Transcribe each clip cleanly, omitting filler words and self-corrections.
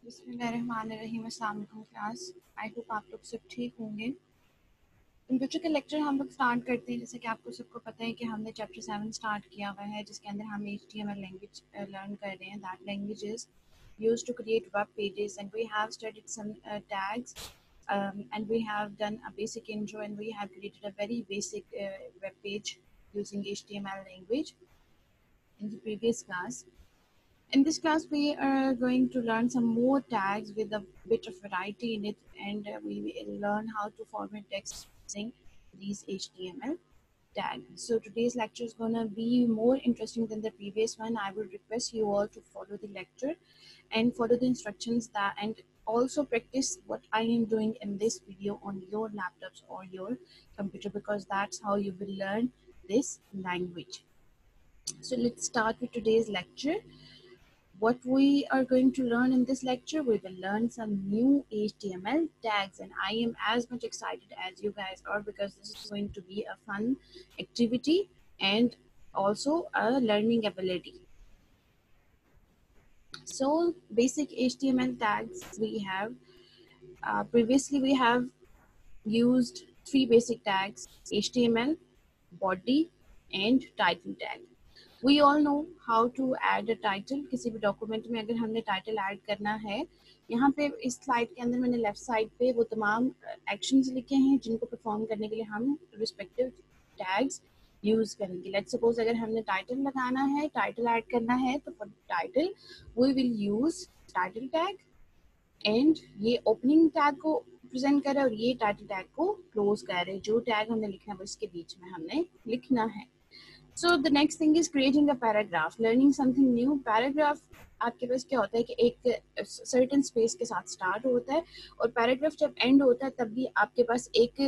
बिस्मिल्लाहिर्रहमानिर्रहीम। अस्सलाम वालेकुम क्लास। आई होप आप लोग सब ठीक होंगे। कंप्यूटर के लेक्चर हम लोग स्टार्ट करते हैं। जैसे कि आपको सबको पता है कि हमने चैप्टर 7 स्टार्ट किया हुआ है, जिसके अंदर हम HTML लैंग्वेज लर्न कर रहे हैं। That language is used to create web pages, and we have studied some tags, and we have done a basic intro, and we have created a very basic web page using HTML language in the previous class. In this class, we are going to learn some more tags with a bit of variety in it, and we will learn how to format text using these HTML tags. So today's lecture is gonna be more interesting than the previous one. I would request you all to follow the lecture and follow the instructions that, and also practice what I am doing in this video on your laptops or your computer, because that's how you will learn this language. So let's start with today's lecture. What we are going to learn in this lecture, we will learn some new HTML tags, and I am as much excited as you guys are, because this is going to be a fun activity and also a learning ability. So basic HTML tags we have, previously we have used three basic tags: HTML, body and title tag. We all know how to add a title. किसी भी document में अगर हमने title add करना है, यहाँ पे इस स्लाइड के अंदर मैंने लेफ्ट साइड पे वो तमाम एक्शंस लिखे हैं जिनको परफॉर्म करने के लिए हम रिस्पेक्टिव टैग्स यूज करेंगे। लेट्स सपोज अगर हमने टाइटल लगाना है, टाइटल ऐड करना है, तो for title we will use title tag, and ये ओपनिंग टैग को प्रेजेंट कर रहा है और ये टाइटल टैग को क्लोज कर रहे हैं। जो टैग हमने लिखना है वो इसके बीच में हमने लिखना है। So the next thing is creating a paragraph, learning something new. Paragraph आपके पास क्या होता है कि एक certain space के साथ start होता है, और paragraph जब end होता है तब भी आपके पास एक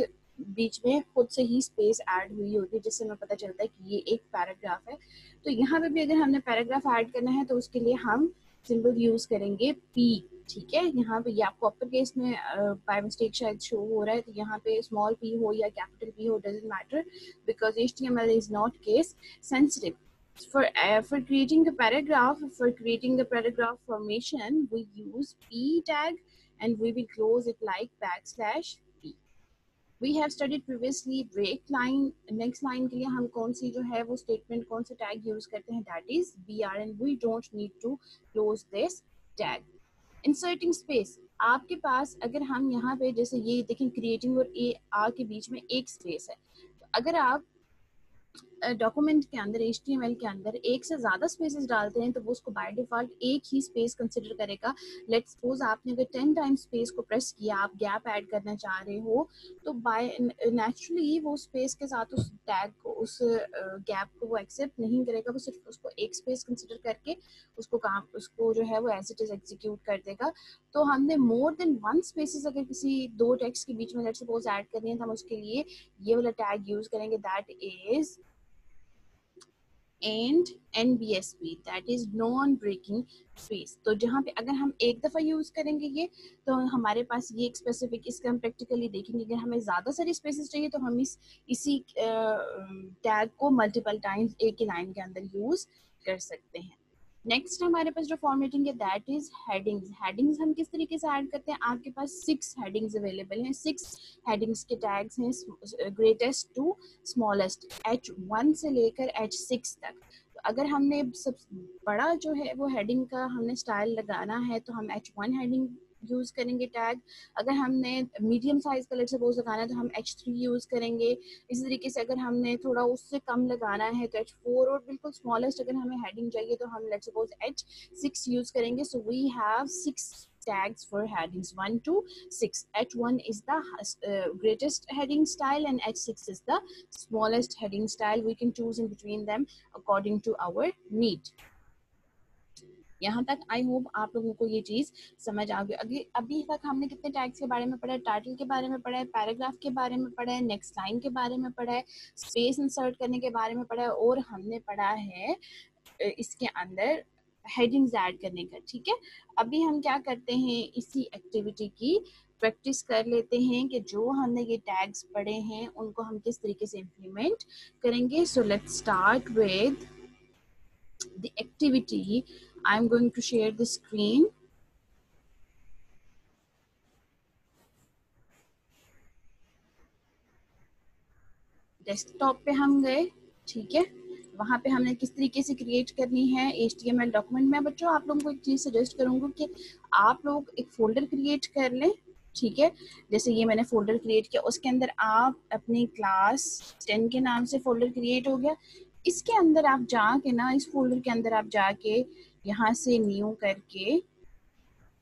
बीच में खुद से ही space add हुई होती है, जिससे हमें पता चलता है कि ये एक paragraph है। तो यहाँ पे भी अगर हमने paragraph add करना है तो उसके लिए हम सिंबल यूज करेंगे P। ठीक है, यहाँ पे ये आपको अपर केस में बाय मिस्टेक शायद शो हो रहा है, तो यहाँ पे स्मॉल p हो या कैपिटल P हो, doesn't matter, because HTML is not case sensitive. For creating the paragraph, for creating the paragraph formation, we use P tag, and we will close it like \P. We have studied previously break line. Next line के लिए हम कौन सी जो है वो statement कौन से tag use करते हैं, that is BR, and we don't need to close this tag. Inserting space, आपके पास अगर हम यहाँ पे जैसे ये देखें, creating और AR के बीच में एक space है, तो अगर आप डॉक्यूमेंट के अंदर HTML के अंदर एक से ज़्यादा स्पेसेस डालते हैं तो वो उसको बाय डिफ़ॉल्ट एक ही स्पेस कंसिडर करेगा। लेट्स सपोज आपने अगर 10 टाइम्स स्पेस को प्रेस किया, आप गैप ऐड करना चाह रहे हो, तो बाय नेचुरली वो स्पेस के साथ उस टैग को, उस गैप को वो एक्सेप्ट नहीं करेगा। वो सिर्फ उसको एक स्पेस कंसिडर करके उसको जो है वो एज इट इज़ एग्जीक्यूट कर देगा। तो हमने मोर देन वन स्पेसेस अगर किसी दो टेक्स्ट के बीच में लेट्स सपोज ऐड करनी है, तो हम उसके लिए ये वाला टैग यूज़ करेंगे, that is and NBSP, that is non breaking space। तो जहाँ पे अगर हम एक दफ़ा यूज़ करेंगे ये, तो हमारे पास ये एक स्पेसिफिक, इसका हम प्रैक्टिकली देखेंगे। अगर हमें ज़्यादा सारी स्पेसेस चाहिए तो हम इसी टैग को मल्टीपल टाइम्स एक ही लाइन के अंदर यूज़ कर सकते हैं। नेक्स्ट हमारे पास जो फॉर्मेटिंग है, दैट इज हेडिंग्स। हेडिंग्स हम किस तरीके से ऐड करते हैं, आपके पास 6 हेडिंग्स अवेलेबल हैं। 6 हेडिंग्स के टैग्स हैं, ग्रेटेस्ट टू स्मॉलेस्ट, H1 से लेकर H6 तक। तो अगर हमने सब बड़ा जो है वो हेडिंग का हमने स्टाइल लगाना है, तो हम H1 हेडिंग यूज़ करेंगे टैग। अगर हमने मीडियम साइज का लेट्स सपोज लगाना है तो हम H3 यूज़ करेंगे। इसी तरीके से अगर हमने थोड़ा उससे कम लगाना है तो H4, और बिल्कुल स्मॉलेस्ट अगर हमें हेडिंग चाहिए तो हम लेट्स सपोज H6 यूज़ करेंगे। So we have 6 tags for headings 1 to 6. H1 is the greatest heading style, and H6 is the smallest heading style. We can choose in between them according to our need. यहाँ तक I hope आप लोगों को ये चीज़ समझ आ गई। अभी तक हमने कितने टैग्स के बारे में पढ़ा है, टाइटल के बारे में पढ़ा है, पैराग्राफ के बारे में पढ़ा है, नेक्स्ट लाइन के बारे में पढ़ा है, स्पेस इंसर्ट करने के बारे में पढ़ा है, और हमने पढ़ा है इसके अंदर हेडिंग्स ऐड करने का। ठीक है, अभी हम क्या करते हैं, इसी एक्टिविटी की प्रैक्टिस कर लेते हैं कि जो हमने ये टैग्स पढ़े हैं उनको हम किस तरीके से इम्प्लीमेंट करेंगे। So let's start with the activity. I'm going to share the screen. Desktop पे हम गए, ठीक है, वहाँ पे हमने किस तरीके से क्रिएट करनी है HTML डॉक्यूमेंट। मैं बच्चों आप लोगों को एक चीज़ सजेस्ट करूँगी कि आप लोग एक फोल्डर क्रिएट कर लें, ठीक है, जैसे ये मैंने फोल्डर क्रिएट किया, उसके अंदर आप अपनी क्लास 10 के नाम से फोल्डर क्रिएट हो गया, इसके अंदर आप जाके ना, इस फोल्डर के अंदर आप जाके यहाँ से न्यू करके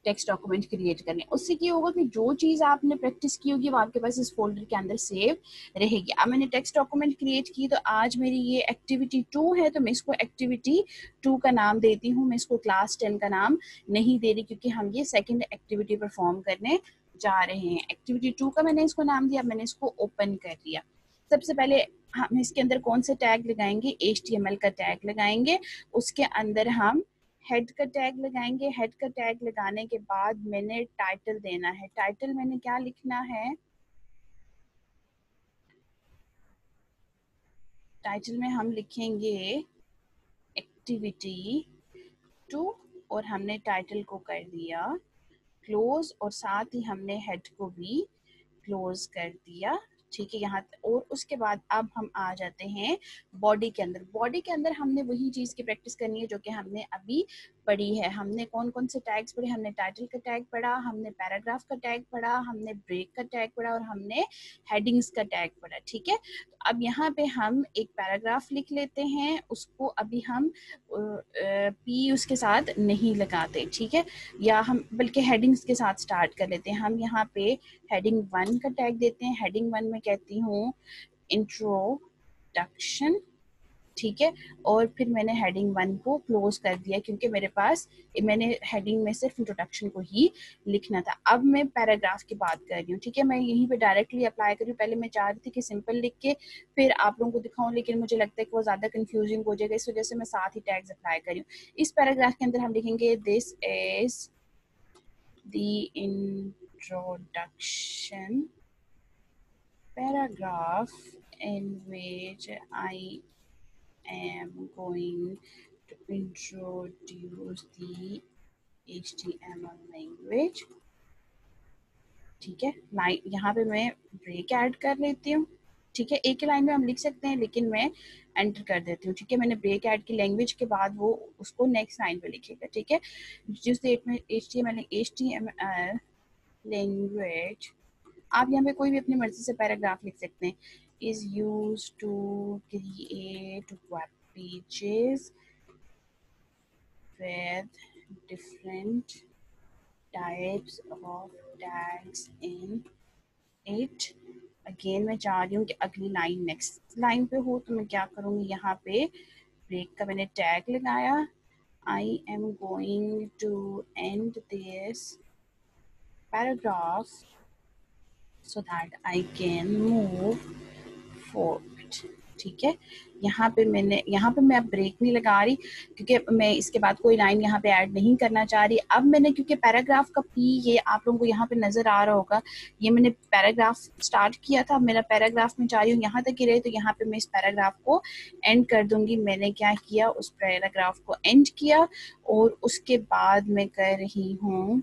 टेक्स्ट डॉक्यूमेंट क्रिएट करने। उससे क्या होगा कि जो चीज़ आपने प्रैक्टिस की होगी वो आपके पास इस फोल्डर के अंदर सेव रहेगी। अब मैंने टेक्स्ट डॉक्यूमेंट क्रिएट की, तो आज मेरी ये एक्टिविटी 2 है, तो मैं इसको एक्टिविटी 2 का नाम देती हूँ, मैं इसको क्लास 10 का नाम नहीं दे रही, क्योंकि हम ये सेकेंड एक्टिविटी परफॉर्म करने जा रहे हैं। एक्टिविटी 2 का मैंने इसको नाम दिया, मैंने इसको ओपन कर लिया। सबसे पहले हम इसके अंदर कौन से टैग लगाएंगे, HTML का टैग लगाएंगे, उसके अंदर हम हेड का टैग लगाएंगे। हेड का टैग लगाने के बाद मैंने टाइटल देना है। टाइटल मैंने क्या लिखना है, टाइटल में हम लिखेंगे एक्टिविटी 2 और हमने टाइटल को कर दिया क्लोज और साथ ही हमने हेड को भी क्लोज कर दिया, ठीक है यहाँ। और उसके बाद अब हम आ जाते हैं बॉडी के अंदर। बॉडी के अंदर हमने वही चीज़ की प्रैक्टिस करनी है जो कि हमने अभी पढ़ी है। हमने कौन कौन से टैग्स पढ़े, हमने टाइटल का टैग पढ़ा, हमने पैराग्राफ का टैग पढ़ा, हमने ब्रेक का टैग पढ़ा और हमने हेडिंग्स का टैग पढ़ा, ठीक है। तो अब यहाँ पे हम एक पैराग्राफ लिख लेते हैं, उसको अभी हम पी उसके साथ नहीं लगाते, ठीक है, या हम बल्कि हेडिंग्स के साथ स्टार्ट कर लेते हैं। हम यहाँ पे हेडिंग 1 का टैग देते हैं। हेडिंग 1 में कहती हूँ इंट्रोडक्शन, ठीक है, और फिर मैंने हेडिंग 1 को क्लोज कर दिया क्योंकि मेरे पास मैंने हेडिंग में सिर्फ इंट्रोडक्शन को ही लिखना था। अब मैं पैराग्राफ की बात कर रही हूँ, ठीक है, मैं यहीं पे डायरेक्टली अप्लाई कर रही हूँ। पहले मैं चाह रही थी कि सिंपल लिख के फिर आप लोगों को दिखाऊं, लेकिन मुझे लगता है कि वो ज़्यादा कंफ्यूजिंग हो जाएगा, इस वजह से मैं साथ ही टैग्स अप्लाई कर रही हूँ। इस पैराग्राफ के अंदर हम लिखेंगे this is the introduction paragraph in which I am going to introduce the HTML language, ठीक है। लाइन यहाँ पे मैं ब्रेक ऐड कर लेती हूँ, ठीक है, एक ही लाइन में हम लिख सकते हैं लेकिन मैं एंटर कर देती हूँ, ठीक है। मैंने ब्रेक ऐड की लैंग्वेज के बाद वो उसको नेक्स्ट लाइन पे लिखेगा, ठीक है। जिस डेट में HTML लैंग्वेज, आप यहाँ पे कोई भी अपनी मर्जी से पैराग्राफ लिख सकते हैं, is use to create web pages with different types of tags in it। Again मैं चाह रही हूँ कि अगली लाइन नेक्स्ट लाइन पे हो, तो मैं क्या करूँगी, यहाँ पे ब्रेक का मैंने टैग लगाया, I am going to end this paragraph so that I can move forward, ठीक है। यहाँ पे मैं अब ब्रेक नहीं लगा रही क्योंकि मैं इसके बाद कोई लाइन यहाँ पे ऐड नहीं करना चाह रही। अब मैंने क्योंकि पैराग्राफ का पी ये आप लोगों को यहाँ पे नजर आ रहा होगा, ये मैंने पैराग्राफ स्टार्ट किया था, मेरा पैराग्राफ में चाह रही हूँ यहाँ तक ही रहे, तो यहाँ पे मैं इस पैराग्राफ को एंड कर दूंगी। मैंने क्या किया, उस पैराग्राफ को एंड किया और उसके बाद मैं कर रही हूँ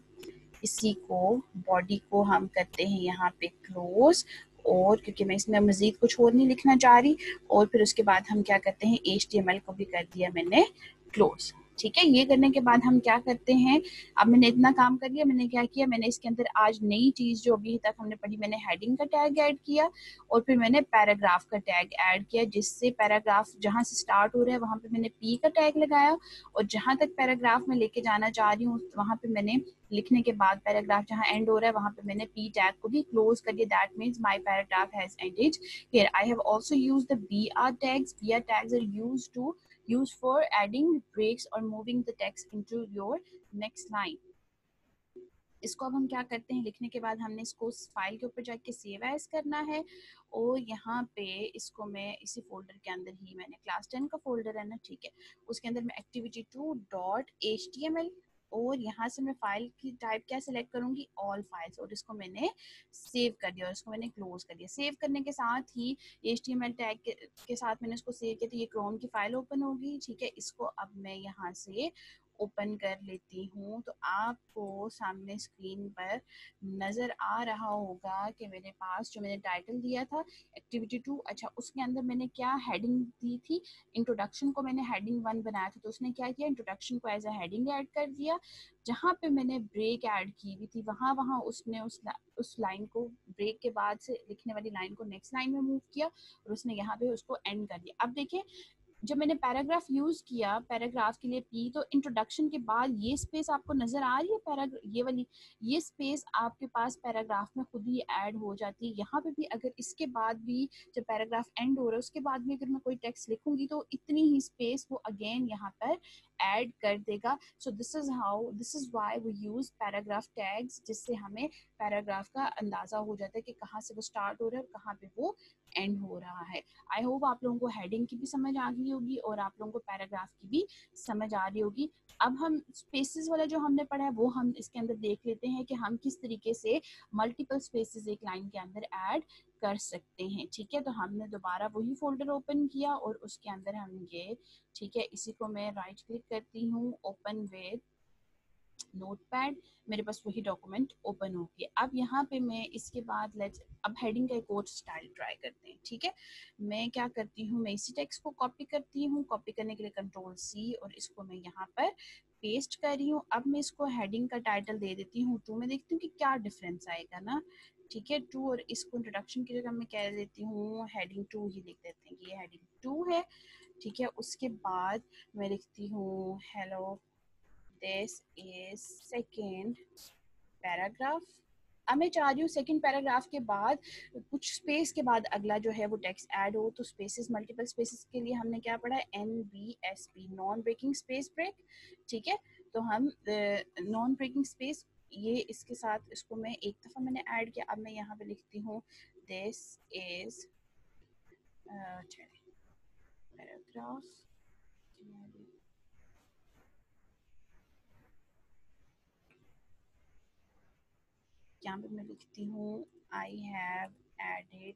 इसी को बॉडी को हम करते हैं यहाँ पे क्लोज, और क्योंकि मैं इसमें मजीद कुछ और नहीं लिखना चाह रही, और फिर उसके बाद हम क्या करते हैं HTML को भी कर दिया मैंने क्लोज, ठीक है। ये करने के बाद हम क्या करते हैं, अब मैंने इतना काम कर लिया, मैंने क्या किया, मैंने इसके अंदर आज नई चीज जो अभी तक हमने पढ़ी, मैंने हेडिंग का टैग ऐड किया और फिर मैंने पैराग्राफ का टैग ऐड किया, जिससे पैराग्राफ जहां से स्टार्ट हो रहा है वहां पे मैंने पी का टैग लगाया और जहां तक पैराग्राफ में लेके जाना चाह रही हूँ वहां पे मैंने लिखने के बाद पैराग्राफ जहां एंड हो रहा है वहां पे मैंने पी टैग को भी क्लोज कर दिया। That means my paragraph has ended here. I have also used the BR tags. BR tags are used for adding breaks or moving the text into your next line। इसको अब हम क्या करते हैं, लिखने के बाद हमने इसको फाइल के ऊपर जाके सेव एज करना है और यहाँ पे इसको मैं इसी फोल्डर के अंदर ही, मैंने क्लास 10 का फोल्डर है ना, ठीक है, उसके अंदर मैं activity2.html और यहाँ से मैं फाइल की टाइप क्या सिलेक्ट करूँगी, ऑल फाइल्स, और इसको मैंने सेव कर दिया और इसको मैंने क्लोज कर दिया। सेव करने के साथ ही HTML टैग के साथ मैंने इसको सेव किया, तो ये क्रोम की फाइल ओपन होगी, ठीक है। इसको अब मैं यहाँ से ओपन कर लेती हूँ तो आपको सामने स्क्रीन पर नज़र आ रहा होगा कि मेरे पास जो मैंने टाइटल दिया था एक्टिविटी 2, अच्छा उसके अंदर मैंने क्या हेडिंग दी थी, इंट्रोडक्शन को मैंने हेडिंग 1 बनाया था, तो उसने क्या किया, इंट्रोडक्शन को एज अ हेडिंग ऐड कर दिया। जहाँ पे मैंने ब्रेक ऐड की हुई थी वहाँ वहाँ उसने उस लाइन को ब्रेक के बाद से लिखने वाली लाइन को नेक्स्ट लाइन में मूव किया और उसने यहाँ पे उसको एंड कर दिया। अब देखिए जब मैंने पैराग्राफ यूज किया पैराग्राफ के लिए पी, तो इंट्रोडक्शन के बाद ये स्पेस आपको नजर आ रही है, पैराग्राफ ये वाली, ये स्पेस आपके पास पैराग्राफ में खुद ही ऐड हो जाती है। यहाँ पे भी अगर इसके बाद भी जब पैराग्राफ एंड हो रहा है उसके बाद भी अगर मैं कोई टेक्स्ट लिखूंगी तो इतनी ही स्पेस वो अगेन यहाँ पर ऐड कर देगा। So this is why we use paragraph tags, जिससे हमें पैराग्राफ का अंदाजा हो जाता है कि कहाँ से वो स्टार्ट हो रहा है और कहाँ पे वो एंड हो रहा है। आई होप आप लोगों को हेडिंग की भी समझ आ गई होगी और आप लोगों को पैराग्राफ की भी समझ आ रही होगी। अब हम स्पेसेस वाला जो हमने पढ़ा है वो हम इसके अंदर देख लेते हैं कि हम किस तरीके से मल्टीपल स्पेसेस एक लाइन के अंदर ऐड कर सकते हैं। ठीक है, तो हमने दोबारा वही फोल्डर ओपन किया और उसके अंदर हम ये, ठीक है, इसी को मैं राइट क्लिक करती हूँ, ओपन विद नोटपैड, मेरे पास वही डॉक्यूमेंट ओपन हो गया। अब यहाँ पे मैं इसके बाद अब हेडिंग का एक और स्टाइल ट्राई करते हैं। ठीक है, मैं क्या करती हूँ, मैं इसी टेक्स्ट को कॉपी करती हूँ, कॉपी करने के लिए कंट्रोल सी और इसको मैं यहाँ पर पेस्ट कर रही हूँ। अब मैं इसको हेडिंग का टाइटल दे देती हूँ 2, मैं देखती हूँ कि क्या डिफरेंस आएगा ना। ठीक है, 2, और इसको इंट्रोडक्शन की जगह मैं कह देती हूँ हेडिंग 2 ही लिख देते हैं कि ये हेडिंग 2 है। ठीक है, उसके बाद मैं लिखती हूँ hello this is second paragraph. अब मैं चाह रही हूँ सेकेंड पैराग्राफ के बाद कुछ स्पेस के बाद अगला जो है वो टेक्स्ट ऐड हो, तो स्पेसेस, मल्टीपल स्पेसेस के लिए हमने क्या पढ़ा है, NBSP, non breaking space break. ठीक है, तो हम नॉन ब्रेकिंग स्पेस, ये इसके साथ इसको मैं एक दफ़ा मैंने ऐड किया। अब मैं यहाँ पे लिखती हूँ दिस इज पैराग्राफ, यहाँ पे मैं लिखती हूँ I have added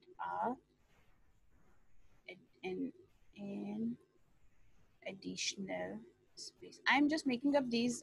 an additional space. I am just making up these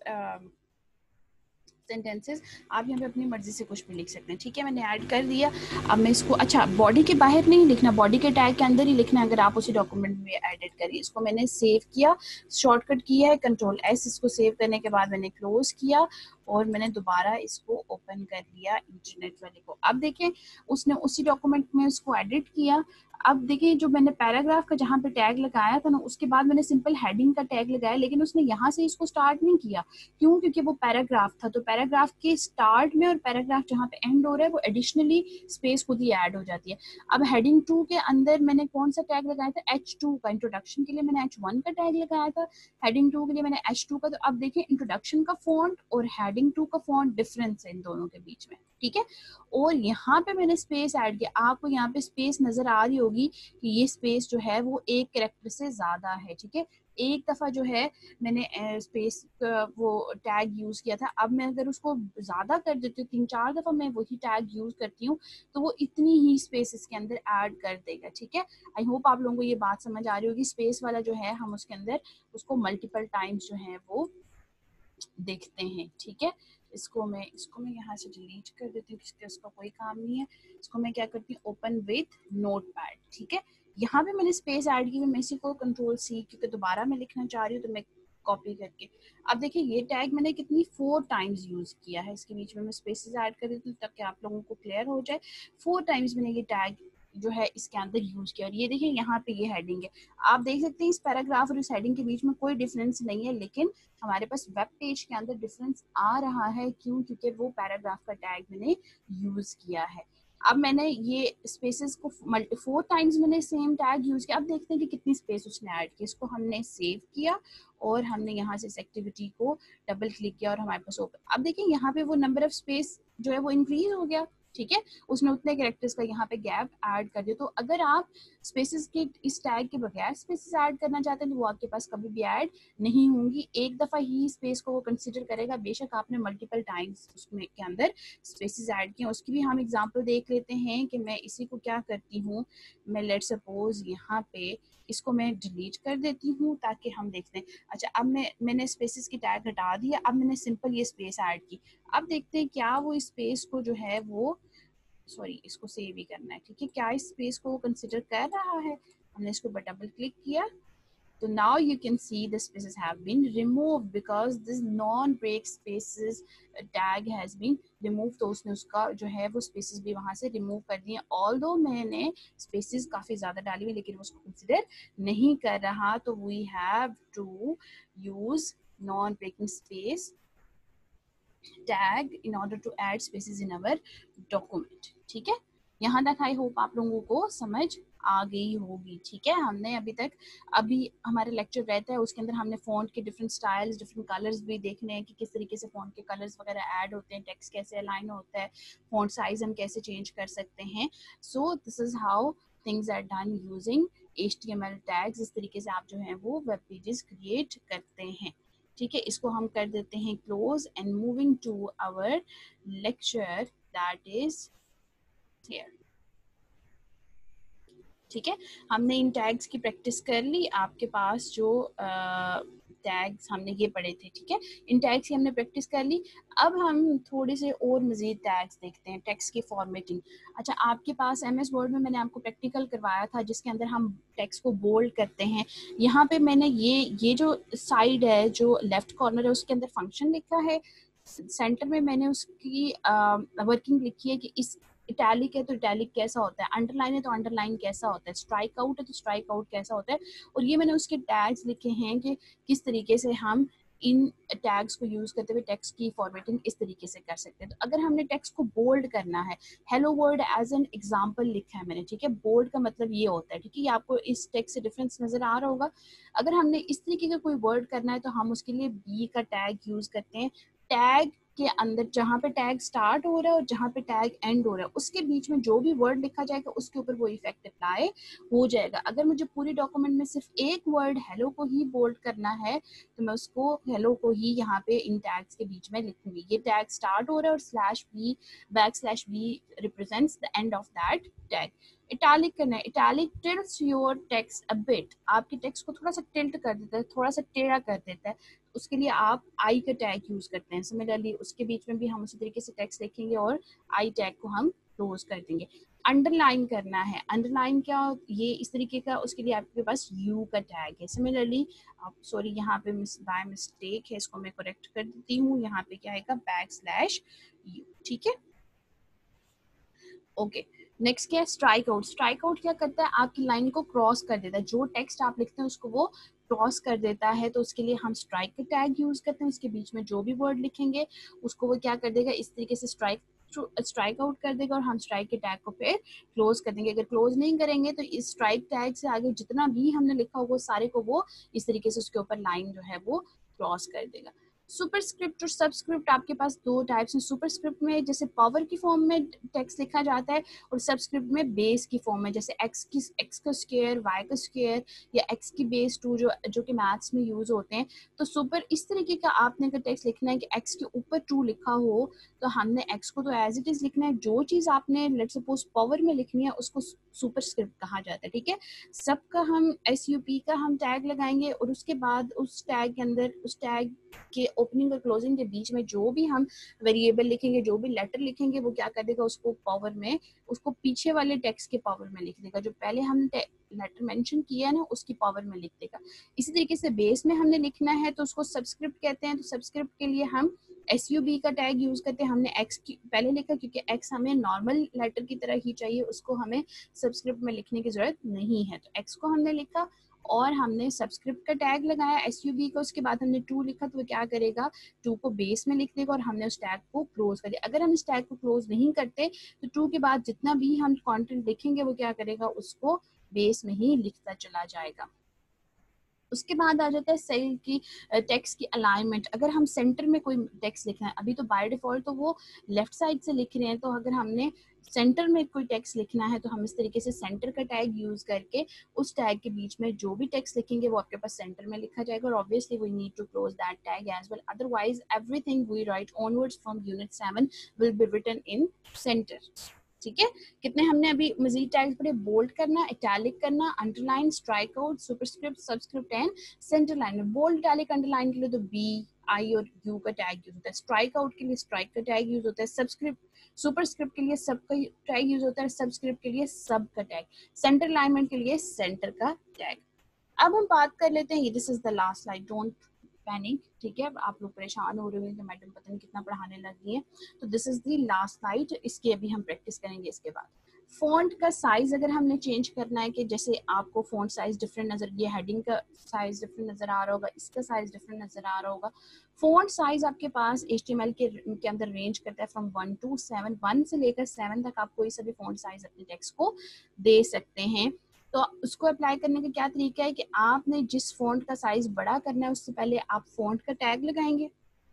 sentences, आप यहाँ पे अपनी मर्जी से कुछ भी लिख सकते हैं। ठीक है, मैंने ऐड कर दिया। अब मैं इसको, अच्छा बॉडी के बाहर नहीं लिखना, बॉडी के टैग के अंदर ही लिखना है अगर आप उसी डॉक्यूमेंट में एडिट करिए। इसको मैंने सेव किया, शॉर्टकट किया है कंट्रोल S, इसको सेव करने के बाद मैंने क्लोज किया और मैंने दोबारा इसको ओपन कर लिया इंटरनेट वाले को। अब देखें उसने उसी डॉक्यूमेंट में उसको एडिट किया। अब देखिए जो मैंने पैराग्राफ का जहाँ पे टैग लगाया था ना, उसके बाद मैंने सिंपल हेडिंग का टैग लगाया, लेकिन उसने यहाँ से इसको स्टार्ट नहीं किया। क्यों? क्योंकि वो पैराग्राफ था, तो पैराग्राफ के स्टार्ट में और पैराग्राफ जहाँ पे एंड हो रहा है वो एडिशनली स्पेस खुद ही ऐड हो जाती है। अब हेडिंग 2 के अंदर मैंने कौन सा टैग लगाया था, H2 का। इंट्रोडक्शन के लिए मैंने H1 का टैग लगाया था, हेडिंग 2 के लिए मैंने H2 का। तो अब देखिए इंट्रोडक्शन का फॉन्ट और हेडिंग 2 का फॉन्ट डिफरेंस है इन दोनों के बीच में। ठीक है, और यहाँ पे मैंने स्पेस ऐड किया, आपको यहाँ पे स्पेस नजर आ रही होगी कि ये स्पेस जो है वो एक कैरेक्टर से ज्यादा है। ठीक है, एक दफा जो है मैंने स्पेस वो टैग यूज किया था। अब मैं अगर उसको ज्यादा कर देती हूँ, 3-4 दफा मैं वही टैग यूज करती हूँ, तो वो इतनी ही स्पेस इसके अंदर ऐड कर देगा। ठीक है, आई होप आप लोगों को ये बात समझ आ रही होगी। स्पेस वाला जो है हम उसके अंदर उसको मल्टीपल टाइम्स जो है वो देखते हैं। ठीक है, इसको मैं यहाँ से डिलीट कर देती हूँ क्योंकि उसका कोई काम नहीं है। इसको मैं क्या करती हूँ, ओपन विथ नोटपैड। ठीक है, यहाँ पे मैंने स्पेस ऐड की, मैं इसी को कंट्रोल C, क्योंकि दोबारा मैं लिखना चाह रही हूँ तो मैं कॉपी करके। अब देखिए ये टैग मैंने कितनी 4 टाइम्स यूज किया है, इसके बीच में मैं स्पेसेस ऐड कर देती हूँ ताकि आप लोगों को क्लियर हो जाए। 4 टाइम्स मैंने ये टैग जो है इसके अंदर यूज किया, और ये देखिए यहाँ पे ये हेडिंग है। आप देख सकते हैं इस पैराग्राफ और इस हेडिंग के बीच में कोई डिफरेंस नहीं है, लेकिन हमारे पास वेब पेज के अंदर डिफरेंस आ रहा है। क्यों? क्योंकि वो पैराग्राफ का टैग मैंने यूज किया है। अब मैंने ये स्पेसेस को 4 टाइम्स मैंने सेम टैग यूज किया। अब देखते हैं कि कितनी स्पेस उसने ऐड की। इसको हमने सेव किया और हमने यहाँ से इस एक्टिविटी को डबल क्लिक किया और हमारे पास ओपन। अब देखिए यहाँ पे वो नंबर ऑफ स्पेस जो है वो इंक्रीज हो गया। ठीक है, उसने उतने कैरेक्टर्स का यहाँ पे गैप ऐड कर दिया। तो अगर आप स्पेसेस के इस टैग के बगैर स्पेसेस ऐड करना चाहते हैं तो वो आपके पास कभी भी ऐड नहीं होंगी, एक दफा ही स्पेस को वो कंसीडर करेगा, बेशक आपने मल्टीपल टाइम्स उसमें के अंदर स्पेसेस ऐड किए। उसकी भी हम एग्जांपल देख लेते हैं कि मैं इसी को क्या करती हूँ, मैं लेट सपोज यहाँ पे इसको मैं डिलीट कर देती हूँ ताकि हम देखते हैं। अच्छा, अब मैंने स्पेसेस की टैग हटा दिया, अब मैंने सिंपल ये स्पेस ऐड की। अब देखते हैं क्या वो इस स्पेस को जो है वो, सॉरी इसको सेव ही करना है, ठीक है, क्या इस स्पेस को वो कंसिडर कर रहा है। हमने इसको डबल क्लिक किया तो now you can see the spaces have been removed because this non-break spaces tag has been removed। तो उसने उसका जो है वो spaces भी वहां से remove कर दिए। although मैंने spaces काफी ज्यादा डाली हुई लेकिन वो उसको consider नहीं कर रहा, तो we have to use non-breaking space tag in order to add spaces in our document। ठीक है, यहाँ तक आई होप आप लोगों को समझ आ गई होगी। ठीक है, हमने अभी हमारे लेक्चर रहता है उसके अंदर हमने फॉन्ट के डिफरेंट स्टाइल्स, डिफरेंट कलर्स भी देखने हैं कि किस तरीके से फॉन्ट के कलर्स वगैरह ऐड होते हैं, टेक्स्ट कैसे अलाइन होता है, फॉन्ट साइज हम कैसे चेंज कर सकते हैं। So this is how things are done using HTML tags. इस तरीके से आप जो है वो वेब पेजेस क्रिएट करते हैं। ठीक है, इसको हम कर देते हैं close and moving to our lecture that is here. ठीक है, हमने इन टैग्स की प्रैक्टिस कर ली। आपके पास जो टैग्स हमने ये पढ़े थे, ठीक है, इन टैग्स की हमने प्रैक्टिस कर ली। अब हम थोड़े से और मजीद टैग्स देखते हैं, टेक्स्ट की फॉर्मेटिंग। अच्छा, आपके पास MS वर्ड में मैंने आपको प्रैक्टिकल करवाया था जिसके अंदर हम टेक्स्ट को बोल्ड करते हैं। यहाँ पे मैंने ये जो साइड है, जो लेफ्ट कॉर्नर है, उसके अंदर फंक्शन लिखा है। सेंटर में मैंने उसकी वर्किंग लिखी है कि इस इटैलिक है तो इटैलिक कैसा होता है, अंडरलाइन है तो अंडरलाइन कैसा होता है, स्ट्राइक आउट है तो स्ट्राइक आउट कैसा होता है। और ये मैंने उसके टैग्स लिखे हैं कि किस तरीके से हम इन टैग्स को यूज करते हुए टेक्स्ट की फॉर्मेटिंग इस तरीके से कर सकते हैं। तो अगर हमने टेक्स्ट को बोल्ड करना है, hello world as an example लिखा है मैंने, ठीक है, बोल्ड का मतलब ये होता है, ठीक है, ये आपको इस टेक्स्ट से डिफरेंस नजर आ रहा होगा। अगर हमने इस तरीके का कोई वर्ड करना है तो हम उसके लिए बी का टैग यूज करते हैं। टैग के अंदर जहां पे टैग स्टार्ट हो रहा है और जहां पे टैग एंड हो रहा है उसके बीच में जो भी वर्ड लिखा जाएगा उसके ऊपर वो इफेक्ट अप्लाई हो जाएगा। अगर मुझे पूरी डॉक्यूमेंट में सिर्फ एक वर्ड हेलो को ही बोल्ड करना है तो मैं उसको हेलो को ही यहाँ पे इन टैग्स के बीच में लिखूंगी। ये टैग स्टार्ट हो रहा है और /b /b represents the end of that tag. Italic करना है, italic tilts your text a bit, आपके टेक्स्ट को थोड़ा सा टिल्ट कर देता है, थोड़ा सा टेढ़ा कर देता है, उसके लिए आप आई का टैग यूज करते हैं। सिमिलरली उसके बीच में भी हम उसी तरीके से टेक्स्ट लिखेंगे और आई टैग को हम क्लोज कर देंगे। अंडरलाइन करना है, अंडरलाइन क्या, ये इस तरीके का, उसके लिए आपके पास यू का टैग है। सिमिलरली सॉरी यहाँ पे बाय मिस्टेक है, इसको मैं करेक्ट कर देती हूँ, यहाँ पे क्या आएगा /u। ठीक है, ओके। नेक्स्ट क्या है, स्ट्राइक आउट। स्ट्राइक आउट क्या करता है, आपकी लाइन को क्रॉस कर देता है, जो टेक्स्ट आप लिखते हैं उसको वो क्रॉस कर देता है। तो उसके लिए हम स्ट्राइक का टैग यूज करते हैं, उसके बीच में जो भी वर्ड लिखेंगे उसको वो क्या कर देगा, इस तरीके से स्ट्राइक आउट कर देगा और हम स्ट्राइक के टैग को फिर क्लोज कर देंगे। अगर क्लोज नहीं करेंगे तो इस स्ट्राइक टैग से आगे जितना भी हमने लिखा होगा सारे को वो इस तरीके से उसके ऊपर लाइन जो है वो क्रॉस कर देगा। सुपरस्क्रिप्ट और सबस्क्रिप्ट आपके पास दो टाइप्स हैं। सुपरस्क्रिप्ट में जैसे पावर की फॉर्म में टेक्स्ट लिखा जाता है और सबस्क्रिप्ट में बेस की फॉर्म में, जैसे एक्स का स्क्वायर, वाई का स्क्वायर या एक्स की बेस 2 जो कि मैथ्स में यूज होते हैं। तो सुपर इस तरीके का आपने अगर टेक्स्ट लिखना है कि एक्स के ऊपर 2 लिखा हो तो हमने एक्स को तो एज इट इज लिखना है, जो चीज आपने लेट्स सपोज पावर में लिखनी है उसको सुपरस्क्रिप्ट कहा जाता है। ठीक है, सबका हम SUP का हम टैग लगाएंगे और उसके बाद उस टैग के अंदर, उस टैग के ओपनिंग और क्लोजिंग के बीच में जो भी हम वेरिएबल लिखेंगे, जो भी लेटर लिखेंगे, वो क्या कर देगा, उसको पावर में, उसको पीछे वाले टेक्स्ट के पावर में लिख देगा, जो पहले हमने लेटर मेंशन किया है ना उसकी पावर में लिख देगा। इसी तरीके से बेस में हमने लिखना है तो उसको सबस्क्रिप्ट कहते हैं। तो सबस्क्रिप्ट के लिए हम SUB का टैग यूज करते हैं। हमने एक्स की पहले लिखा क्योंकि एक्स हमें नॉर्मल लेटर की तरह ही चाहिए, उसको हमें सबस्क्रिप्ट में लिखने की जरूरत नहीं है। तो एक्स को हमने लिखा और हमने सबस्क्रिप्ट का टैग लगाया SUB को, उसके बाद हमने 2 लिखा तो वो क्या करेगा, 2 को बेस में लिख देगा और हमने उस टैग को क्लोज कर दिया। अगर हम इस टैग को क्लोज नहीं करते तो 2 के बाद जितना भी हम कंटेंट लिखेंगे वो क्या करेगा, उसको बेस में ही लिखता चला जाएगा। उसके बाद आ जाता है सेल की टेक्स्ट की अलाइनमेंट। अगर हम सेंटर में कोई टेक्स्ट लिखना है, अभी तो बाय डिफॉल्ट तो वो लेफ्ट साइड से लिख रहे हैं, तो अगर हमने सेंटर में कोई टेक्स्ट लिखना है तो हम इस तरीके से सेंटर का टैग यूज करके उस टैग के बीच में जो भी टेक्स्ट लिखेंगे वो आपके पास सेंटर में लिखा जाएगा। और obviously we need to close that tag as well, otherwise everything we write onwards from unit 7 will be written in centre. ठीक है, कितने हमने अभी मजीद टैग्स पढ़े? बोल्ड करना, इटैलिक करना, underline, strike out, superscript, subscript and centre line में। बोल्ड, इटैलिक, अंडरलाइन के लिए तो बी, आई और यू का टैग यूज होता है। स्ट्राइक आउट के लिए स्ट्राइक का टैग यूज होता है। सबस्क्रिप्ट सुपरस्क्रिप्ट के लिए सब का टैग यूज होता है। सबस्क्रिप्ट के लिए सब का टैग। सेंटर अलाइनमेंट के लिए सेंटर का टैग। अब हम बात कर लेते हैं, this is the last slide, don't panic, ठीक है। आप लोग परेशान हो रहे होंगे कि मैडम पता नहीं कितना पढ़ाने लगी है, तो this is the last slide, इसकी अभी हम प्रैक्टिस करेंगे। इसके बाद फॉन्ट का साइज अगर हमने चेंज करना है, कि जैसे आपको फॉन्ट साइज डिफरेंट नजर, ये हेडिंग का साइज डिफरेंट नजर आ रहा होगा, इसका साइज डिफरेंट नजर आ रहा होगा। फॉन्ट साइज आपके पास HTML के अंदर रेंज करता है फ्रॉम 1 to 7, 1 से लेकर 7 तक आप कोई सा भी फॉन्ट साइज अपने टेक्स्ट को दे सकते हैं। तो उसको अप्लाई करने का क्या तरीका है कि आपने जिस फॉन्ट का साइज बड़ा करना है उससे पहले आप फॉन्ट का टैग लगाएंगे,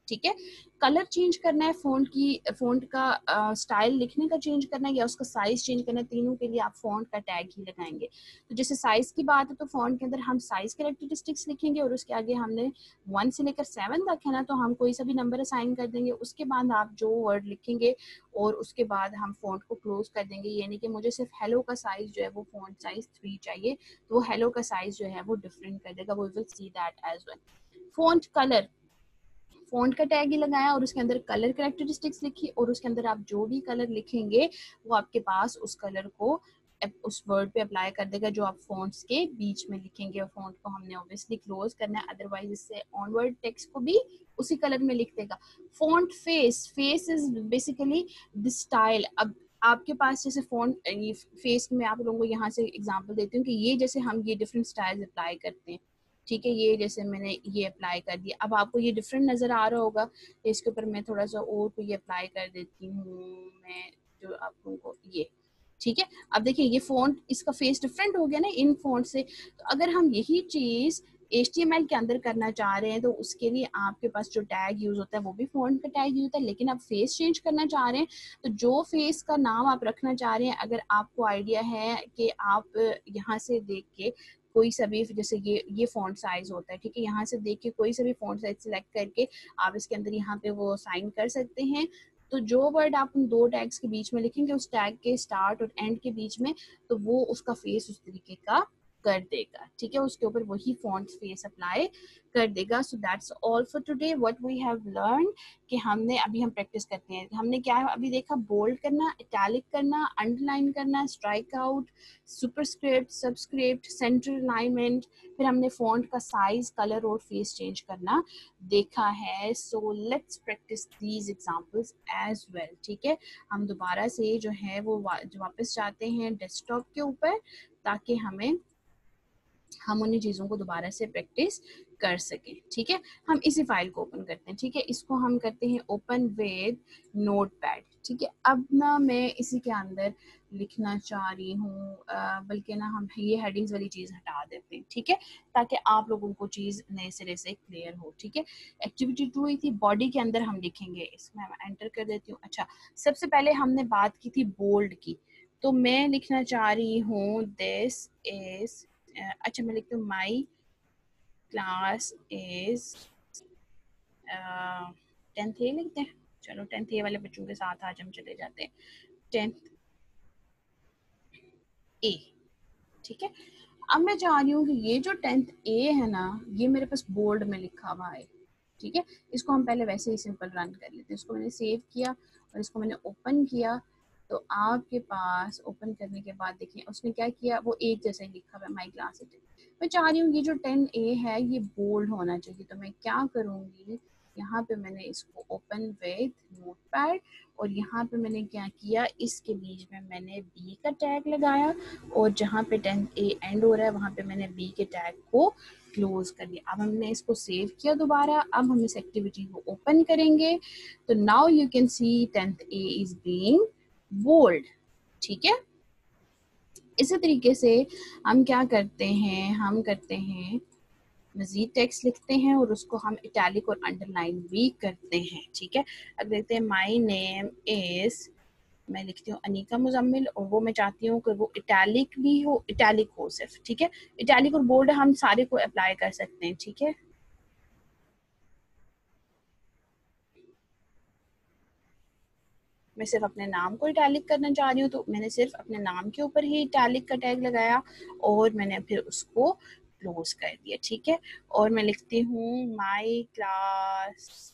ठीक है। कलर चेंज करना है, फॉन्ट का स्टाइल लिखने का चेंज करना है या उसका साइज चेंज करना है, तीनों के लिए आप फॉन्ट का टैग ही लगाएंगे। तो जैसे साइज की बात है तो फॉन्ट के अंदर हम साइज कैरेक्टरिस्टिक्स लिखेंगे और उसके आगे हमने 1 से लेकर 7 तक है ना, तो हम कोई सा भी नंबर असाइन कर देंगे। उसके बाद आप जो वर्ड लिखेंगे और उसके बाद हम फॉन्ट को क्लोज कर देंगे। यानी कि मुझे सिर्फ हेलो का साइज जो है वो फॉन्ट साइज 3 चाहिए, तो वो हेलो का साइज जो है वो डिफरेंट कर देगा। We will see that as well. Font colour, font का टैग ही लगाया और उसके अंदर कलर कैरेक्टरिस्टिक्स लिखी और उसके अंदर आप जो भी कलर लिखेंगे वो आपके पास उस कलर को उस वर्ड पे अप्लाई कर देगा जो आप फॉन्ट्स के बीच में लिखेंगे। और फॉन्ट को हमने ऑब्वियसली क्लोज करना है, अदरवाइज इससे ऑनवर्ड टेक्स्ट को भी उसी कलर में लिख देगा। Font face, face is basically the style. अब आपके पास जैसे फॉन्ट, ये फेस में आप लोगों को यहाँ से एग्जांपल देती हूँ कि ये जैसे हम ये डिफरेंट स्टाइल्स अप्लाई करते हैं, ठीक है। ये जैसे मैंने ये अप्लाई कर दिया, अब आपको ये डिफरेंट नजर आ रहा होगा, इसके ऊपर मैं थोड़ा सा और को ये अप्लाई कर देती हूँ मैं, जो आप लोगों को ये, ठीक है। अब देखिए ये फॉन्ट, इसका फेस डिफरेंट हो गया ना इन फॉन्ट से। तो अगर हम यही चीज HTML के अंदर करना चाह रहे हैं तो उसके लिए आपके पास जो टैग यूज होता है वो भी फॉन्ट का टैग यूज होता है। लेकिन आप फेस चेंज करना चाह रहे हैं तो जो फेस का नाम आप रखना चाह रहे हैं, अगर आपको आइडिया है कि आप यहाँ से देख के कोई सा भी, जैसे ये फॉन्ट साइज होता है, ठीक है, यहाँ से देख के कोई सा भी फॉन्ट साइज सिलेक्ट करके आप इसके अंदर यहाँ पे वो साइन कर सकते हैं। तो जो वर्ड आप उन दो टैग्स के बीच में लिखेंगे, उस टैग के स्टार्ट और एंड के बीच में, तो वो उसका फेस उस तरीके का कर देगा, ठीक है। उसके ऊपर वही फॉन्ट फेस अप्लाई कर देगा। So that's all for today what we have learn, कि हमने अभी हम प्रैक्टिस करते हैं। हमने क्या अभी देखा? बोल्ड करना, इटैलिक करना, अंडरलाइन करना, strike out, superscript, subscript, centre alignment, फिर हमने फॉन्ट का साइज, कलर और फेस चेंज करना देखा है। So let's practise these examples as well, ठीक है। हम दोबारा से जो है वो वापस जाते हैं डेस्कटॉप के ऊपर, ताकि हम उन्हीं चीज़ों को दोबारा से प्रैक्टिस कर सकें, ठीक है। हम इसी फाइल को ओपन करते हैं, ठीक है। इसको हम करते हैं ओपन विद नोटपैड, ठीक है। अब ना मैं इसी के अंदर लिखना चाह रही हूँ, बल्कि ना हम ये हेडिंग्स वाली चीज़ हटा देते हैं, ठीक है, ताकि आप लोगों को चीज़ नए सिरे से क्लियर हो, ठीक है। एक्टिविटी 2 ही थी, बॉडी के अंदर हम लिखेंगे, इसमें मैं एंटर कर देती हूँ। अच्छा, सबसे पहले हमने बात की थी बोल्ड की, तो मैं लिखना चाह रही हूँ दिस इज, अच्छा मैं लिखती हूँ माई क्लास इज 10th ए लिखते हैं। चलो 10th ए वाले बच्चों के साथ आज हम चले जाते हैं, 10th ए, ठीक है। अब मैं चाह रही हूँ कि ये जो 10th ए है ना, ये मेरे पास बोल्ड में लिखा हुआ है, ठीक है। इसको हम पहले वैसे ही सिंपल रन कर लेते हैं। इसको मैंने सेव किया और इसको मैंने ओपन किया, तो आपके पास ओपन करने के बाद देखिए उसने क्या किया, वो एक जैसा ही लिखा हुआ है, माई क्लास इज। मैं चाह रही हूँ ये जो 10A है ये बोल्ड होना चाहिए, तो मैं क्या करूँगी, यहाँ पे मैंने इसको ओपन विद नोटपैड और यहाँ पे मैंने क्या किया, इसके बीच में मैंने B का टैग लगाया और जहाँ पे 10A एंड हो रहा है वहाँ पे मैंने B के टैग को क्लोज कर दिया। अब हमने इसको सेव किया दोबारा, अब हम इस एक्टिविटी को ओपन करेंगे, तो now you can see 10th A is being bold, ठीक है। इसी तरीके से हम क्या करते हैं, हम करते हैं मजीद टेक्स्ट लिखते हैं और उसको हम इटैलिक और अंडरलाइन भी करते हैं, ठीक है। अब देखते हैं माई नेम इज, मैं लिखती हूँ अनीका मुजम्मिल, और वो मैं चाहती हूँ कि वो इटैलिक भी हो, इटैलिक हो सिर्फ, ठीक है। इटैलिक और बोल्ड हम सारे को अप्लाई कर सकते हैं, ठीक है। मैं सिर्फ अपने नाम को इटैलिक करना चाह रही हूँ, तो मैंने सिर्फ अपने नाम के ऊपर ही इटैलिक का टैग लगाया और मैंने फिर उसको क्लोज कर दिया। ठीक है, और मैं लिखती हूँ my class,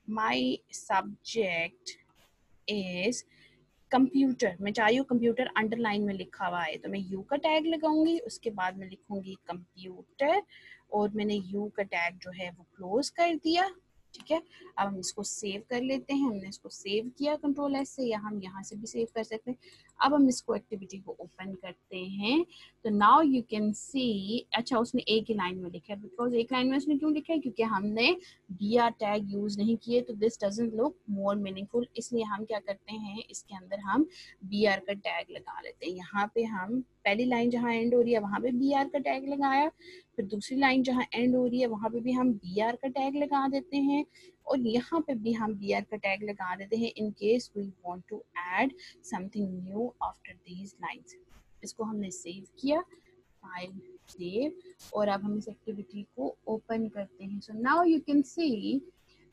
my subject is computer. मैं चाह रही हूँ कंप्यूटर अंडरलाइन में लिखा हुआ है, तो मैं यू का टैग लगाऊंगी, उसके बाद मैं लिखूंगी कंप्यूटर और मैंने यू का टैग जो है वो क्लोज कर दिया। ठीक है, अब हम इसको सेव कर लेते हैं। हमने इसको सेव किया कंट्रोल एस से, या हम यहाँ से भी सेव कर सकते हैं। अब हम इसको एक्टिविटी को ओपन करते हैं, तो नाउ यू कैन सी, अच्छा उसने एक ही लाइन में लिखा है, बिकॉज एक लाइन में उसने क्यों लिखा है, क्योंकि हमने br टैग यूज नहीं किए, तो this doesn't look more meaningful. इसलिए हम क्या करते हैं, इसके अंदर हम br का टैग लगा लेते हैं। यहाँ पे हम पहली लाइन जहाँ एंड हो रही है वहां पे br का टैग लगाया, फिर दूसरी लाइन जहाँ एंड हो रही है वहां पे भी हम br का टैग लगा देते हैं, और यहाँ पे भी हम br का टैग लगा देते हैं in case we want to add something new after these lines. इसको हमने सेव किया, फाइल सेव, और अब हम इस एक्टिविटी को ओपन करते हैं। So now you can C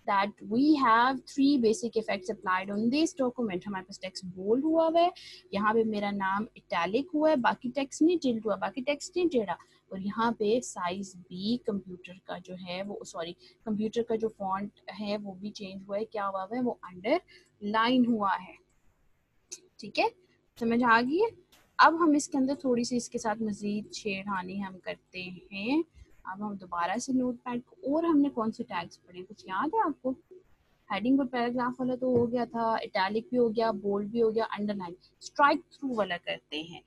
that we have 3 basic effects applied on this document। हमारे पास टेक्स्ट बोल्ड हुआ है, यहाँ पे मेरा नाम इटैलिक हुआ है, बाकी टेक्स्ट नहीं टिल्ड हुआ, बाकी टेक्स्ट नहीं टेढ़ा, और यहाँ पे साइज भी कंप्यूटर का जो है वो, सॉरी, कंप्यूटर का जो फॉन्ट है वो भी चेंज हुआ है। क्या हुआ है, वो अंडर लाइन हुआ है। ठीक है, समझ आ गई है। अब हम इसके अंदर थोड़ी सी इसके साथ मजीद छेड़खानी हम करते हैं। अब हम दोबारा से नोटपैड को, और हमने कौन से टैग्स पढ़े, कुछ याद है आपको? हेडिंग और पैराग्राफ वाला तो हो गया था, इटैलिक भी हो गया, बोल्ड भी हो गया, अंडरलाइन। स्ट्राइक थ्रू वाला करते हैं।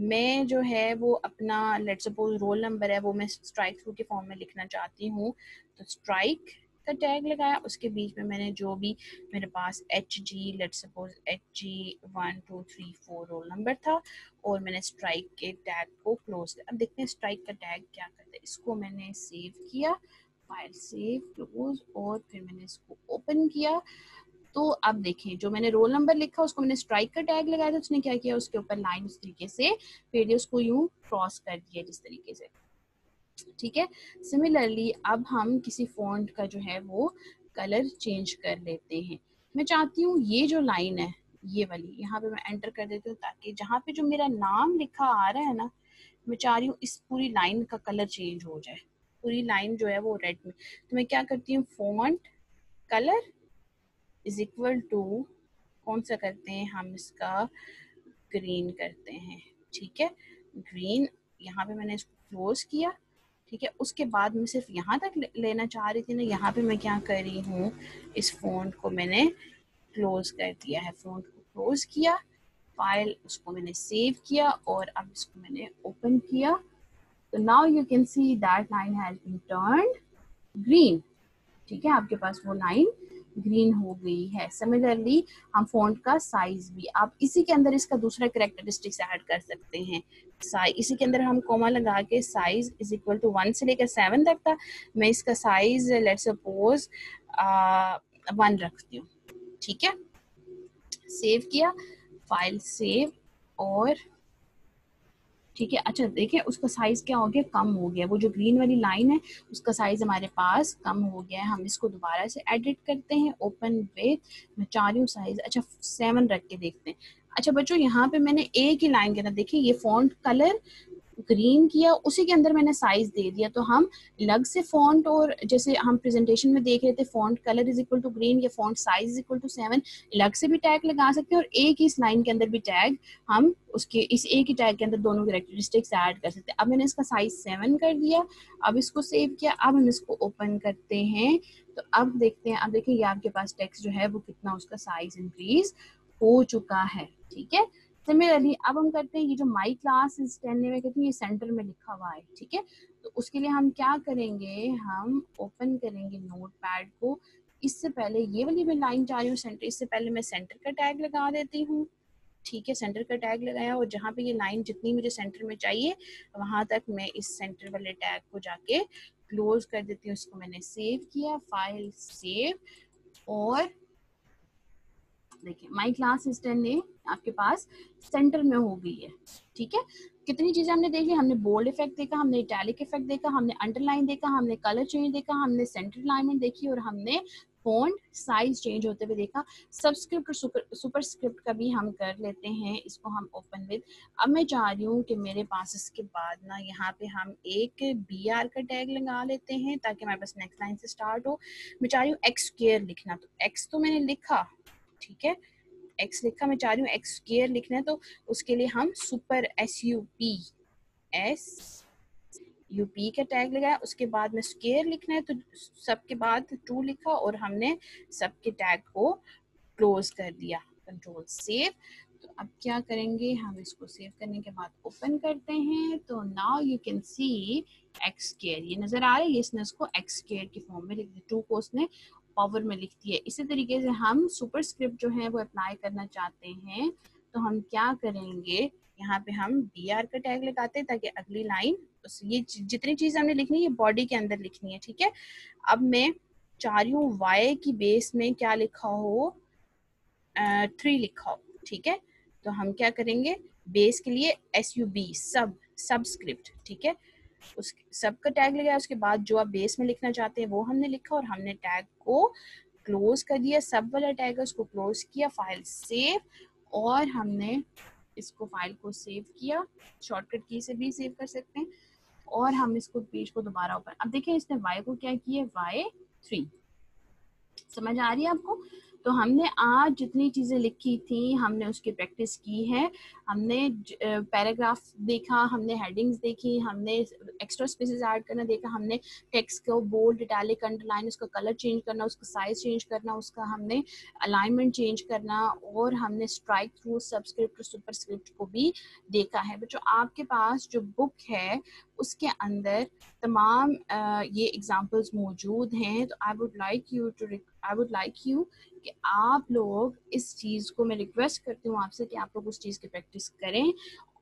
मैं जो है वो अपना, लेट्स सपोज रोल नंबर है, वो मैं स्ट्राइक थ्रू के फॉर्म में लिखना चाहती हूँ, तो स्ट्राइक का टैग लगाया, उसके बीच में मैंने जो भी मेरे पास HG, let's suppose HG 1 2 3 4 roll number था, और मैंने स्ट्राइक के टैग को क्लोज किया। अब देखते हैं स्ट्राइक का टैग क्या करता है। इसको मैंने सेव किया, फाइल सेव क्लोज, और फिर मैंने इसको ओपन किया। तो अब देखें, जो मैंने रोल नंबर लिखा उसको मैंने स्ट्राइक का टैग लगाया था, उसने क्या किया, उसके ऊपर लाइन उस तरीके से फिर उसको यूं क्रॉस कर दिया जिस तरीके से। ठीक है, सिमिलरली अब हम किसी फॉन्ट का जो है वो कलर चेंज कर लेते हैं। मैं चाहती हूँ ये जो लाइन है ये वाली, यहाँ पे मैं एंटर कर देती हूँ, ताकि जहाँ पे जो मेरा नाम लिखा आ रहा है ना, मैं चाह रही हूँ इस पूरी लाइन का कलर चेंज हो जाए, पूरी लाइन जो है वो रेड में। तो मैं क्या करती हूँ, font colour is equal to, कौन सा करते हैं हम, इसका ग्रीन करते हैं। ठीक है, ग्रीन, यहाँ पे मैंने इसको क्लोज किया। ठीक है, उसके बाद मैं सिर्फ यहाँ तक लेना चाह रही थी ना, यहाँ पे मैं क्या कर रही हूँ, इस फॉन्ट को मैंने क्लोज कर दिया है, फॉन्ट को क्लोज किया, फाइल उसको मैंने सेव किया, और अब इसको मैंने ओपन किया। तो now you can see that line has been turned green. ठीक है, आपके पास वो लाइन ग्रीन हो गई है। सिमिलरली हम फॉन्ट का साइज भी, आप इसी के अंदर इसका दूसरा कैरेक्टरिस्टिक्स ऐड कर सकते हैं। इसी के अंदर हम कॉमा लगा के साइज इज इक्वल टू 1 से लेकर 7 तक था, मैं इसका साइज लेट्स सपोज 1 रखती हूँ। ठीक है, सेव किया, फाइल सेव, और ठीक है, अच्छा देखिए उसका साइज क्या हो गया, कम हो गया। वो जो ग्रीन वाली लाइन है उसका साइज हमारे पास कम हो गया है। हम इसको दोबारा से एडिट करते हैं, ओपन विथ, मैं चाह रही हूँ साइज, अच्छा 7 रख के देखते हैं। अच्छा बच्चों, यहाँ पे मैंने एक ही लाइन के अंदर देखिए ये फॉन्ट कलर ग्रीन किया, उसी के अंदर मैंने साइज दे दिया। तो हम अलग से फॉन्ट, और जैसे हम प्रेजेंटेशन में देख रहे थे font colour is equal to green या font size is equal to 7, अलग से भी टैग लगा सकते हैं, और एक ही इस लाइन के अंदर भी टैग हम उसके इस एक ही टैग के अंदर दोनों कैरेक्टरिस्टिक्स ऐड कर सकते हैं। अब मैंने इसका साइज 7 कर दिया, अब इसको सेव किया, अब हम इसको ओपन करते हैं। तो अब देखते हैं, अब देखिए ये आपके पास टेक्स्ट जो है वो कितना उसका साइज इंक्रीज हो चुका है। ठीक है, सिमिलरली अब हम करते हैं, ये जो माई क्लास इज 10 में कहते हैं ये सेंटर में लिखा हुआ है। ठीक है, तो उसके लिए हम क्या करेंगे, हम ओपन करेंगे नोटपैड को। इससे पहले ये वाली मैं लाइन चाह रही हूँ सेंटर, इससे पहले मैं सेंटर का टैग लगा देती हूँ। ठीक है, सेंटर का टैग लगाया, और जहाँ पे ये लाइन जितनी मुझे सेंटर में चाहिए वहां तक मैं इस सेंटर वाले टैग को जाके क्लोज कर देती हूँ। इसको मैंने सेव किया, फाइल सेव, और देखिए माई क्लास इज 10 ने आपके पास सेंटर में हो गई है। ठीक है, कितनी चीजें हमने देखी, हमने बोल्ड इफेक्ट देखा, हमने इटैलिक इफेक्ट देखा, हमने अंडरलाइन देखा, हमने कलर चेंज देखा, हमने सेंटर अलाइनमेंट देखी, और हमने फॉन्ट साइज चेंज होते हुए देखा। सबस्क्रिप्ट और सुपरस्क्रिप्ट का भी हम कर लेते हैं, इसको हम ओपन विद। अब मैं चाह रही हूँ कि मेरे पास इसके बाद ना यहाँ पे हम एक BR का टैग लगा लेते हैं ताकि हमारे पास नेक्स्ट लाइन से स्टार्ट हो। मैं चाह रही हूँ एक्स केयर लिखना, तो एक्स तो मैंने लिखा, ठीक है, एक्स लिखा। मैं चाह रही हूँ एक्स केयर लिखना है, तो उसके लिए हम सुपर SUP का टैग लगाया। उसके बाद में स्केयर लिखना है, तो सबके बाद 2 लिखा और हमने सबके टैग को क्लोज कर दिया। Control save. तो अब क्या करेंगे, हम इसको सेव करने के बाद ओपन करते हैं, तो now you can C x care, ये नजर आ रहा है। इसने इसको एक्स केयर की फॉर्म में लिख दिया, 2 को उसने पावर में लिख दिया। इसी तरीके से हम सुपरस्क्रिप्ट जो है वो अप्लाई करना चाहते हैं, तो हम क्या करेंगे, यहाँ पे हम BR का टैग लगाते हैं ताकि अगली लाइन, ये जितनी चीज हमने लिखनी है ये बॉडी के अंदर लिखनी है, ठीक है। अब मैं चाह रही हूँ Y की बेस में क्या लिखा हो, 3 लिखा हो, ठीक है। तो हम क्या करेंगे, बेस के लिए SUB सबस्क्रिप्ट, ठीक है, उस सब का टैग लगाया। उसके बाद जो आप बेस में लिखना चाहते हैं वो हमने लिखा और हमने टैग को क्लोज कर दिया। सब वाला टैग है उसको क्लोज किया, फाइल सेव, और हमने इसको फाइल को सेव किया। शॉर्टकट की से भी सेव कर सकते हैं। और हम इसको पेज को दोबारा ओपन, अब देखें इसने Y को क्या किया, Y3, समझ आ रही है आपको। तो हमने आज जितनी चीजें लिखी थी हमने उसकी प्रैक्टिस की है। हमने पैराग्राफ देखा, हमने हेडिंग्स देखी, हमने एक्स्ट्रा स्पेसेस ऐड करना देखा, हमने टेक्स्ट को बोल्ड, इटैलिक, अंडरलाइन, उसका कलर चेंज करना, उसका साइज चेंज करना, उसका हमने अलाइनमेंट चेंज करना, और हमने स्ट्राइक थ्रू, सबस्क्रिप्ट और सुपरस्क्रिप्ट को भी देखा है। बच्चों आपके पास जो बुक है उसके अंदर तमाम ये एग्जाम्पल्स मौजूद हैं। तो आई वुड लाइक यू कि आप लोग इस चीज़ को, मैं रिक्वेस्ट करती हूँ आपसे कि आप लोग उस चीज़ की प्रैक्टिस करें,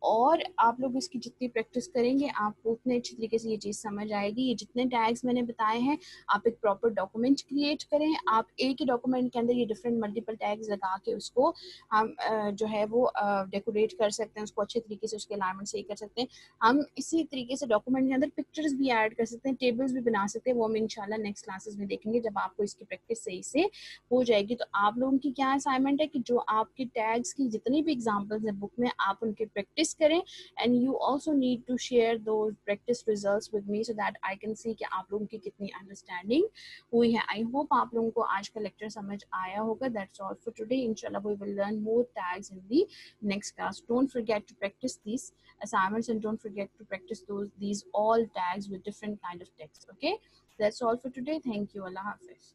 और आप लोग इसकी जितनी प्रैक्टिस करेंगे आपको उतने अच्छी तरीके से ये चीज़ समझ आएगी। ये जितने टैग्स मैंने बताए हैं, आप एक प्रॉपर डॉक्यूमेंट क्रिएट करें। आप एक ही डॉक्यूमेंट के अंदर ये डिफरेंट मल्टीपल टैग्स लगा के उसको हम जो है वो डेकोरेट कर सकते हैं, उसको अच्छे तरीके से उसके अलाइनमेंट सही कर सकते हैं। हम इसी तरीके से डॉक्यूमेंट के अंदर पिक्चर्स भी ऐड कर सकते हैं, टेबल्स भी बना सकते हैं। वो हम इंशाल्लाह नेक्स्ट क्लासेस में देखेंगे जब आपको इसकी प्रैक्टिस सही से हो जाएगी। तो आप लोगों की क्या असाइनमेंट है कि जो आपके टैग्स की जितनी भी एग्जांपल्स हैं बुक में, आप उनकी प्रैक्टिस करें, and you also need to share those practice results with me so that I can see कि आप लोगों की कितनी अंडरस्टैंडिंग हुई है। आई होप आप लोगों को आज का लेक्चर समझ आया होगा। That's all for today. इंशाल्लाह we will learn more tags in the next class. Don't forget to practice these assignments and don't forget to practice these all tags with different kind of text. Okay, that's all for today. Thank you. Allah Hafiz.